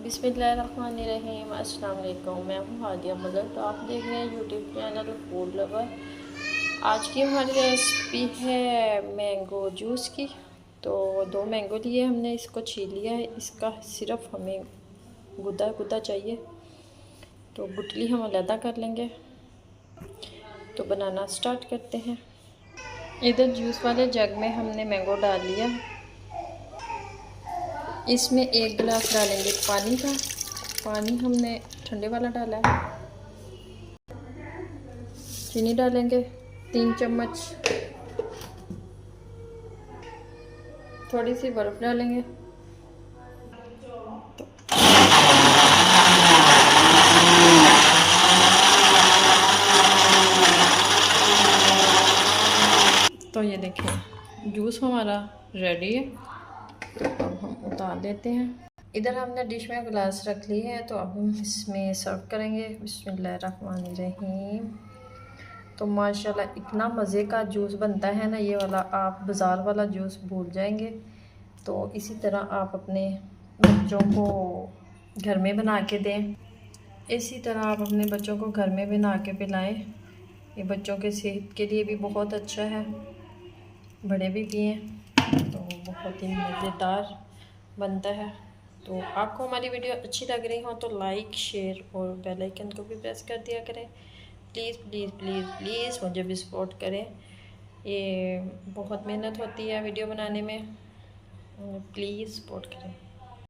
बिस्मिल्लाहिर्रहमानिर्रहीम। अस्सलाम वालेकुम। मैं हूँ हादिया मदर, तो आप देख रहे हैं यूट्यूब चैनल फूड लवर। आज की हमारी रेसिपी है मैंगो जूस की। तो 2 मैंगो लिए हमने, इसको छील लिया है। इसका सिर्फ हमें गुदा गुदा चाहिए, तो गुठली हम अलहदा कर लेंगे। तो बनाना स्टार्ट करते हैं। इधर जूस वाले जग में हमने मैंगो डाल लिया। इसमें 1 गिलास डालेंगे पानी का। पानी हमने ठंडे वाला डाला है। चीनी डालेंगे 3 चम्मच। थोड़ी सी बर्फ़ डालेंगे। तो ये देखिए जूस हमारा रेडी है। तो अब हम उतार देते हैं। इधर हमने डिश में गिलास रख ली है, तो अब हम इसमें सर्व करेंगे। बिस्मिल्लाहिर्रहमानिर्रहीम। तो माशाल्लाह इतना मज़े का जूस बनता है ना ये वाला, आप बाज़ार वाला जूस भूल जाएंगे। तो इसी तरह आप अपने बच्चों को घर में बना के दें। इसी तरह आप अपने बच्चों को घर में बना के पिलाएं। ये बच्चों के सेहत के लिए भी बहुत अच्छा है, बड़े भी पिएँ तो बहुत ही मज़ेदार बनता है। तो आपको हमारी वीडियो अच्छी लग रही हो तो लाइक, शेयर और बेल आइकन को भी प्रेस कर दिया करें। प्लीज़ प्लीज़ प्लीज़ प्लीज़ मुझे भी सपोर्ट करें। ये बहुत मेहनत होती है वीडियो बनाने में, प्लीज़ सपोर्ट करें।